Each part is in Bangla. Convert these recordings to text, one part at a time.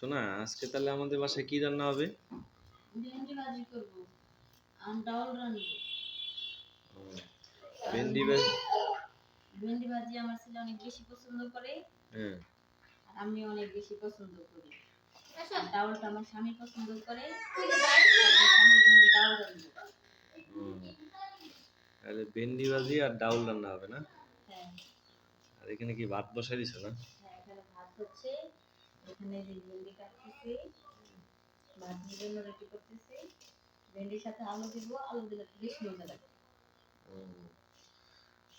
শোনা, আজকে তাহলে আমাদের বাসায় কি রান্না হবে? ভেন্ডি ভাজি করব আর ডাল রান্না। ও, ভেন্ডি ভাজি। ভেন্ডি ভাজি আমার ছেলে অনেক বেশি পছন্দ করে হ্যাঁ। আর আমি অনেক বেশি পছন্দ করি। আর ডালটা আমার স্বামী পছন্দ করে, স্বামীর জন্য ডাল রান্না। তাহলে ভেন্ডি ভাজি আর ডাউল রান্না হবে না? হ্যাঁ আর এখানে কি ভাত বসাই দিছো না? হ্যাঁ, এখানে ভাত হচ্ছে, এখানে যে ভেন্ডি কাটতেছি, ভাজির জন্য রেডি করতেছি। ভেন্ডির সাথে আলু দিব, আলু দিলে বেশ মজা লাগে। ও,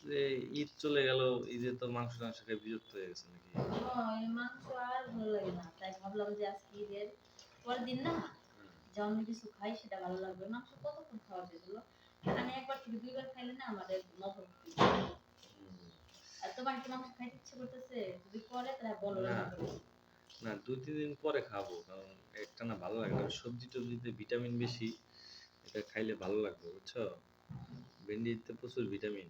যে ঈদ চলে গেল, ঈদে তো মাংস টাংস খেয়ে বিরক্ত হয়ে গেছে নাকি? এই মাংস আর ভালো লাগে না, তাই ভাবলাম যে আজকে ঈদের পরের দিন না, যে অন্য কিছু খাই সেটা ভালো লাগবে। মাংস কতক্ষণ খাওয়া যায় বলো? আমি একবার থেকে দুইবার খাইলে না আমাদের নজর উঠবে। আর তোমার কি মাংস খাইতে ইচ্ছে করতেছে? যদি করে তাহলে বলো, না রান্না করবো। না, 2-3 দিন পরে খাবো, কারণ একটা না ভালো লাগে না, সবজি টবজিতে ভিটামিন বেশি, এটা খাইলে ভালো লাগবে, বুঝছো? ভেন্ডিতে প্রচুর ভিটামিন,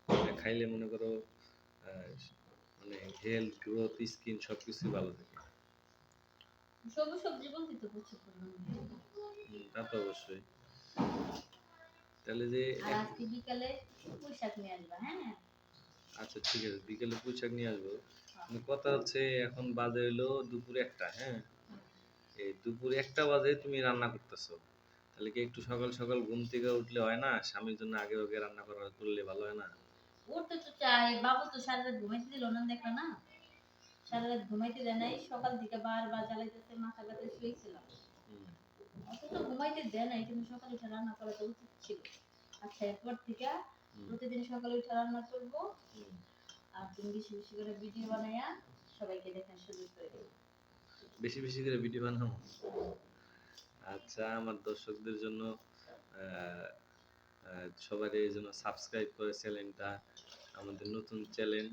এটা খাইলে মনে করো আহ, মানে হেলথ, গ্রোথ, স্কিন সবকিছুই ভালো থাকে। সবুজ সবজি বলতে তো প্রচুর পরিমাণে vitamin। তা তো অবশ্যই। তাহলে যে আর আজকে বিকালে পুঁই শাক নিয়ে আসবা, হ্যাঁ? আচ্ছা ঠিক আছে, বিকেলে পুঁই শাক নিয়ে আসবো। হ্যাঁ। কিন্তু কথা হচ্ছে এখন বাজে হলো দুপুর একটা, হ্যাঁ? এই দুপুর একটা বাজে তুমি রান্না করতেছো, তাহলে কি একটু সকাল সকাল ঘুম থেকে উঠলে হয় না? স্বামীর জন্য আগে আগে রান্না করা করলে ভালো হয় না? উঠতে তো চাই, বাবু তো সারা রাত ঘুমাইতে দিল না, দেখো না? সারা রাত ঘুমাইতে দেয় নাই, সকাল থেকে বারবার জ্বালাইতেছে, মাথা ব্যথা শুয়েছিলাম। হুম, অথচ ঘুমাইতে দেয় নাই, কিন্তু সকালে উঠে রান্না করা তো উচিত ছিল। আচ্ছা, এরপর থেকে হুম, প্রতিদিন সকালে উঠে রান্না করবো। হুম। আর তুমি বেশি বেশি করে ভিডিও বানাইয়া সবাইকে দেখার সুযোগ করে দিও। বেশি বেশি করে ভিডিও বানাবো। আচ্ছা, আমার দর্শকদের জন্য সবাই এই জন্য সাবস্ক্রাইব করে চ্যানেলটা, আমাদের নতুন চ্যানেল।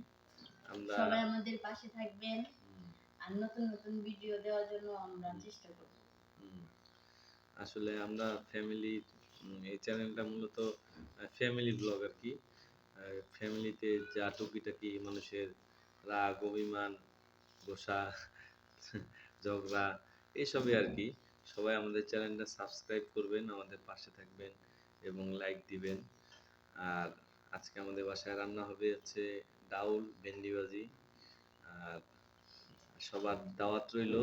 আমরা সবাই আমাদের পাশে থাকবেন হুম, আর নতুন নতুন ভিডিও দেওয়ার জন্য আমরা হুম, চেষ্টা করব। হুম। আসলে আমরা ফ্যামিলি, এই চ্যানেলটা মূলত ফ্যামিলি ব্লগ আর কি। ফ্যামিলিতে যা টুকিটাকি মানুষের রাগ, অভিমান, গোসা, ঝগড়া, এইসবই আর কি। সবাই আমাদের চ্যানেলটা সাবস্ক্রাইব করবেন, আমাদের পাশে থাকবেন এবং লাইক দিবেন। আর আজকে আমাদের বাসায় রান্না হবে হচ্ছে ডাউল, ভেন্ডি ভাজি। আর সবার দাওয়াত রইলো।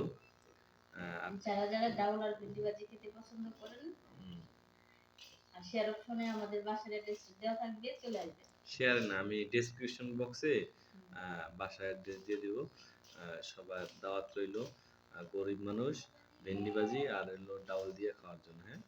আর যারা যারা ডাউল আর ভেন্ডি ভাজি খেতে পছন্দ করেন, উম, আর শেয়ার অপশনে আমাদের বাসার অ্যাড্রেস দেওয়া থাকবে, চলে আসবেন। শেয়ার না, আমি ডেসক্রিপশন বক্সে বাসায় অ্যাড্রেস দিয়ে দিব। সবার দাওয়াত রইলো, গরিব মানুষ ভেন্ডি ভাজি আর হলো ডাউল দিয়ে খাওয়ার জন্য, হ্যাঁ।